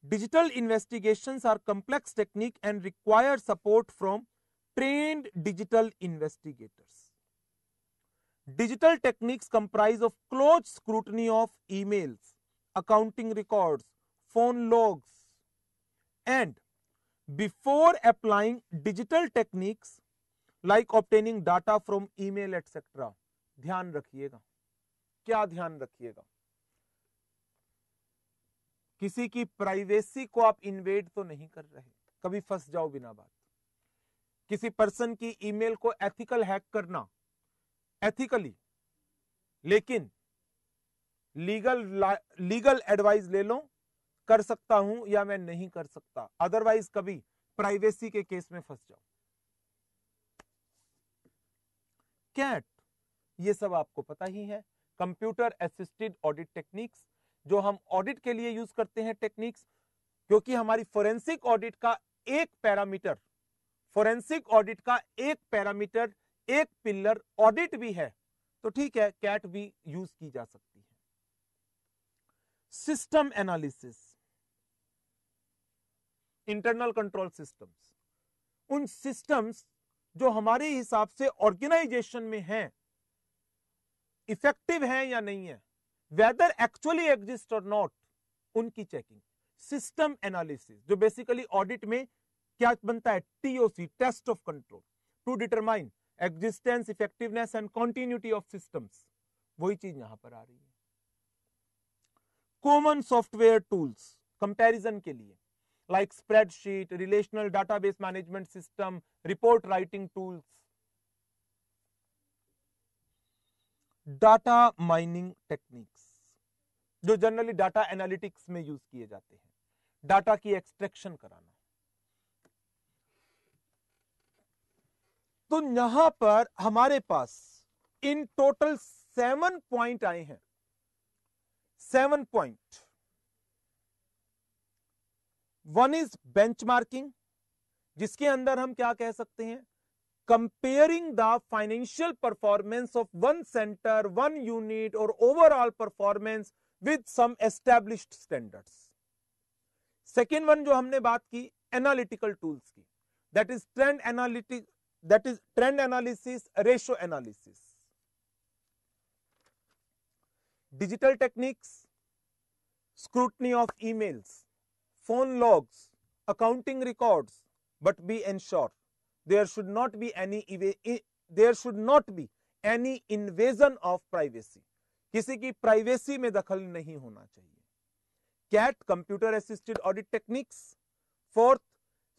Digital investigations are complex technique and require support from trained digital investigators. Digital techniques comprise of close scrutiny of emails, accounting records, phone logs, and before applying digital techniques like obtaining data from email etc. ध्यान रखिएगा। क्या ध्यान रखिएगा? किसी की privacy को आप invade तो नहीं कर रहे, कभी फंस जाओ बिना बात। किसी पर्सन की ईमेल को एथिकल हैक करना, एथिकली, लेकिन लीगल एडवाइस ले लो, कर सकता हूं या मैं नहीं कर सकता, अदरवाइज कभी प्राइवेसी के केस में फंस जाओ। कैट, ये सब आपको पता ही है, कंप्यूटर असिस्टेड ऑडिट टेक्निक्स, जो हम ऑडिट के लिए यूज करते हैं टेक्निक्स, क्योंकि हमारी फोरेंसिक ऑडिट का एक पैरामीटर, फोरेंसिक ऑडिट का एक पैरामीटर, एक पिलर ऑडिट भी है, तो ठीक है, कैट भी यूज की जा सकती है। System analysis, internal control systems, उन सिस्टम्स जो हमारे हिसाब से ऑर्गेनाइजेशन में हैं, इफेक्टिव हैं या नहीं है, whether actually exist or not, उनकी चेकिंग। सिस्टम एनालिसिस, जो बेसिकली ऑडिट में क्या बनता है, TOC, test of control, to determine existence, effectiveness and continuity of systems, वही चीज यहां पर आ रही है। कॉमन सॉफ्टवेयर टूल्स, कंपैरिजन के लिए, like spreadsheet, relational database management system, report writing tools. Data mining techniques जो जनरली डाटा एनालिटिक्स में यूज किए जाते हैं, डाटा की एक्सट्रैक्शन कराना। तो यहां पर हमारे पास इन टोटल 7 पॉइंट आए हैं, 7 पॉइंट। वन इज बेंचमार्किंग, जिसके अंदर हम क्या कह सकते हैं, comparing the financial performance of one center, one unit or overall performance with some established standards. Second one जो हमने बात की analytical tools की, that is trend analytics, that is trend analysis, ratio analysis. Digital techniques, scrutiny of emails, phone logs, accounting records, but be ensured there should not be any invasion of privacy. किसी की privacy में दखल नहीं होना चाहिए। CAT, computer assisted audit techniques. Fourth,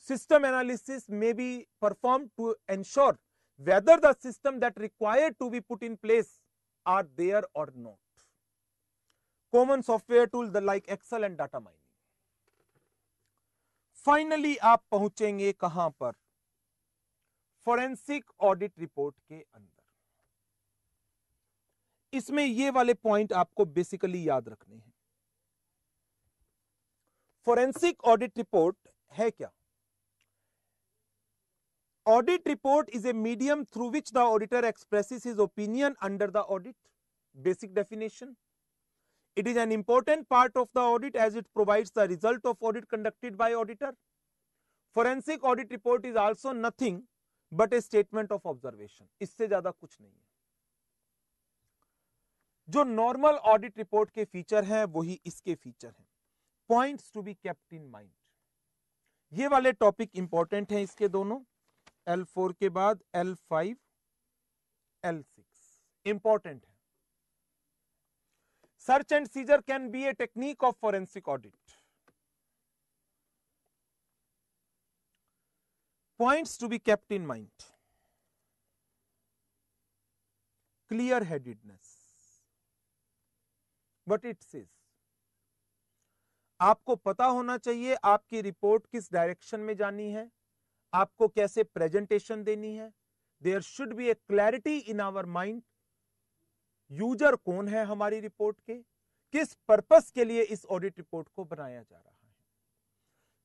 system analysis may be performed to ensure whether the system that required to be put in place are there or not. Common software tools like Excel and data mining. Finally आप पहुंचेंगे कहां पर, forensic audit report के अंदर। इसमें ये वाले point आपको बेसिकली याद रखने हैं। फोरेंसिक ऑडिट रिपोर्ट है क्या? Audit report is a medium through which the auditor expresses his opinion under the audit. Basic definition, it is an important part of the audit as it provides the result of audit conducted by auditor. Forensic audit report is also nothing but a statement of observation. इससे ज्यादा कुछ नहीं है। जो normal audit report के feature हैं वही इसके फीचर हैं। Points to be kept in mind, ये वाले टॉपिक इंपॉर्टेंट हैं इसके दोनों, L4 के बाद L5, L6 इंपॉर्टेंट है। Search and seizure can be a technique of forensic audit. Points to be kept in mind. Clear-headedness. What it says. आपको पता होना चाहिए आपकी रिपोर्ट किस डायरेक्शन में जानी है, आपको कैसे प्रेजेंटेशन देनी है। There should be a clarity in our mind. User कौन है हमारी रिपोर्ट के, किस पर्पस के लिए इस ऑडिट रिपोर्ट को बनाया जा रहा है।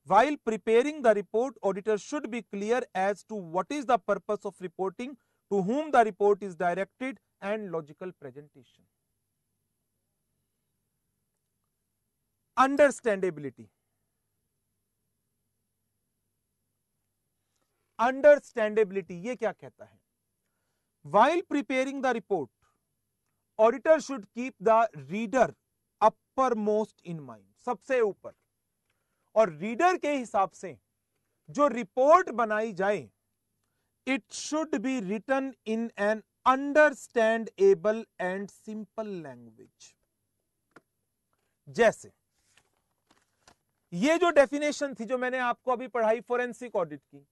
While preparing the report, auditor should be clear as to what is the purpose of reporting, to whom the report is directed, and logical presentation. Understandability. Understandability ये क्या कहता है? While preparing the report, auditor should keep the reader uppermost in mind, सबसे ऊपर, और reader के हिसाब से जो रिपोर्ट बनाई जाए, it should be written in an understandable and simple language. जैसे ये जो डेफिनेशन थी जो मैंने आपको अभी पढ़ाई फोरेंसिक ऑडिट की,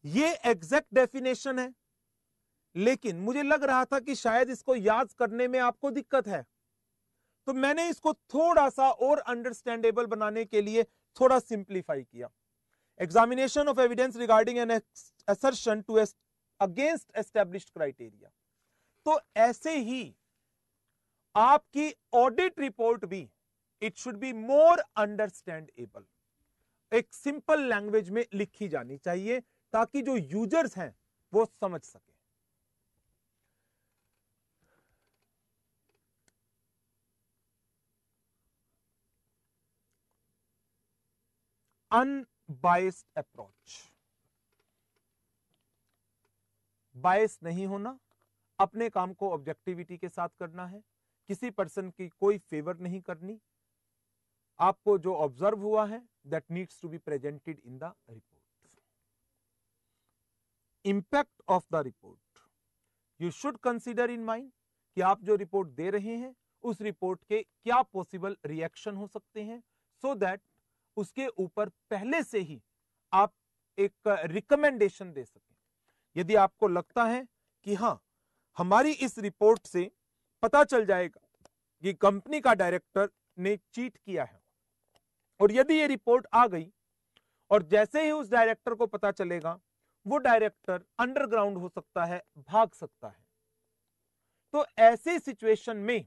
ये एग्जैक्ट डेफिनेशन है, लेकिन मुझे लग रहा था कि शायद इसको याद करने में आपको दिक्कत है, तो मैंने इसको थोड़ा सा और अंडरस्टैंडेबल बनाने के लिए थोड़ा सिंप्लीफाई किया। Examination of evidence regarding an assertion to against established criteria. तो ऐसे ही आपकी ऑडिट रिपोर्ट भी, it should be more understandable, एक सिंपल लैंग्वेज में लिखी जानी चाहिए ताकि जो यूजर्स हैं वो समझ सके। अनबायस्ड अप्रोच, बायस नहीं होना, अपने काम को ऑब्जेक्टिविटी के साथ करना है, किसी पर्सन की कोई फेवर नहीं करनी, आपको जो ऑब्जर्व हुआ है that needs to be presented in the report. Impact of the report, you should consider in mind कि आप जो रिपोर्ट दे रहे हैं उस रिपोर्ट के क्या पॉसिबल रिएक्शन हो सकते हैं, सो दैट उसके ऊपर पहले से ही आप एक रिकमेंडेशन दे सकें। यदि आपको लगता है कि हां, हमारी इस रिपोर्ट से पता चल जाएगा कि कंपनी का डायरेक्टर ने चीट किया है, और यदि ये रिपोर्ट आ गई और जैसे ही उस डायरेक्टर को पता चलेगा, वो डायरेक्टर अंडरग्राउंड हो सकता है, भाग सकता है, तो ऐसे सिचुएशन में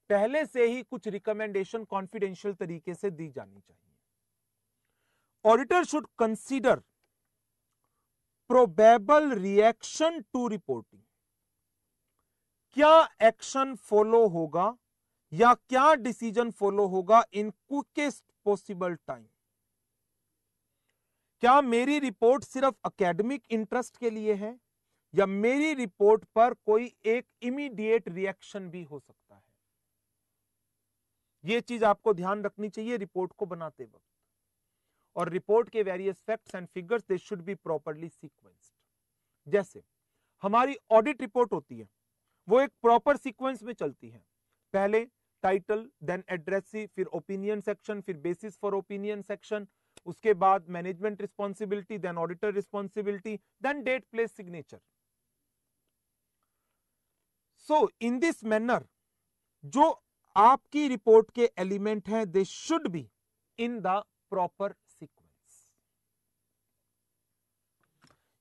पहले से ही कुछ रिकमेंडेशन कॉन्फिडेंशियल तरीके से दी जानी चाहिए। Auditor should consider probable reaction to reporting. क्या एक्शन फॉलो होगा या क्या डिसीजन फॉलो होगा इन क्विकेस्ट पॉसिबल टाइम। क्या मेरी रिपोर्ट सिर्फ एकेडमिक इंटरेस्ट के लिए है या मेरी रिपोर्ट पर कोई एक इमीडिएट रिएक्शन भी हो सकता है। यह चीज आपको ध्यान रखनी चाहिए रिपोर्ट को बनाते वक्त। और रिपोर्ट के various facts and figures they should B properly sequenced. जैसे हमारी ऑडिट रिपोर्ट होती है, वो एक प्रॉपर सीक्वेंस में चलती है। पहले टाइटल, देन एड्रेसी, फिर ओपिनियन सेक्शन, फिर बेसिस फॉर ओपिनियन सेक्शन, उसके बाद management responsibility, then auditor responsibility, then date, place, signature. So in this manner जो आपकी रिपोर्ट के एलिमेंट हैं, they should be in the proper sequence.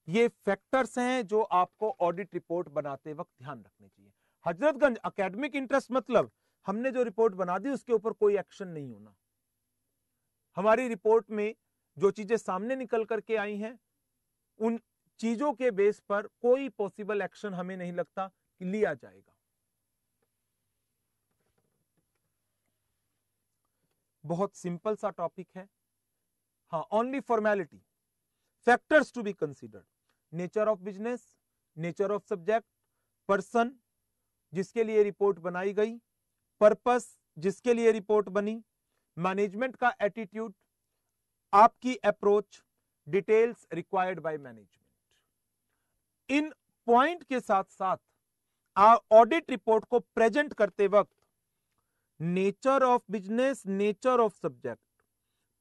ये factors हैं जो आपको ऑडिट रिपोर्ट बनाते वक्त ध्यान रखने चाहिए। हजरतगंज एकेडमिक इंटरेस्ट मतलब हमने जो रिपोर्ट बना दी उसके ऊपर कोई एक्शन नहीं होना। हमारी रिपोर्ट में जो चीजें सामने निकल करके आई हैं, उन चीजों के बेस पर कोई पॉसिबल एक्शन हमें नहीं लगता कि लिया जाएगा। बहुत सिंपल सा टॉपिक है। हाँ, only formality. Factors to be considered: nature of business, nature of subject, person जिसके लिए रिपोर्ट बनाई गई, पर्पस जिसके लिए रिपोर्ट बनी, मैनेजमेंट का एटीट्यूड, आपकी approach, details required by management. In point के साथ साथ ऑडिट रिपोर्ट को प्रेजेंट करते वक्त nature of business, nature of subject,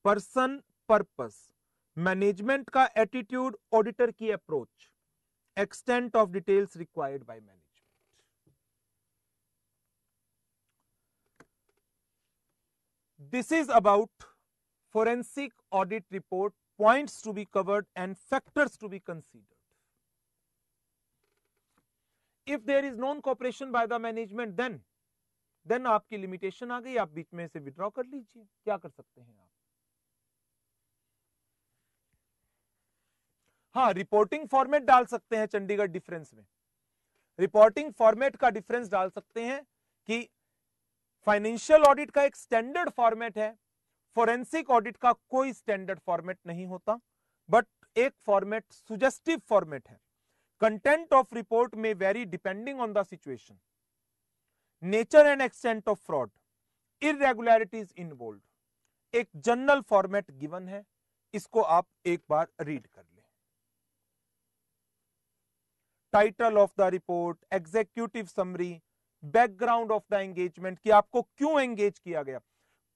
person, purpose, management का एटीट्यूड, ऑडिटर की approach, extent of details required by management. This is about forensic audit report, points to be covered and factors to be considered. If there is non-cooperation by the management, then आपकी limitation आ गई, आप बीच में से withdraw कर लीजिए। क्या कर सकते हैं आप? हाँ, रिपोर्टिंग फॉर्मेट डाल सकते हैं चंडीगढ़ डिफरेंस में। रिपोर्टिंग फॉर्मेट का डिफरेंस डाल सकते हैं कि फाइनेंशियल ऑडिट का एक स्टैंडर्ड फॉर्मेट है, फोरेंसिक ऑडिट का कोई स्टैंडर्ड फॉर्मेट नहीं होता, बट एक फॉर्मेट सुजेस्टिव फॉर्मेट है। कंटेंट ऑफ रिपोर्ट में very depending on the situation, nature and extent of fraud, इररेगुलरिटीज involve. एक जनरल फॉर्मेट गिवन है, इसको आप एक बार रीड कर लें। Title of the report, executive summary, background of the engagement कि आपको क्यों एंगेज किया गया,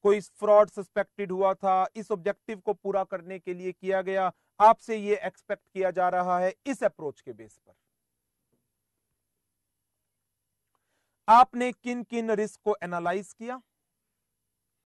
कोई फ्रॉड सस्पेक्टेड हुआ था, इस ऑब्जेक्टिव को पूरा करने के लिए किया गया, आपसे ये एक्सपेक्ट किया जा रहा है, इस अप्रोच के बेस पर आपने किन किन रिस्क को एनालाइज किया,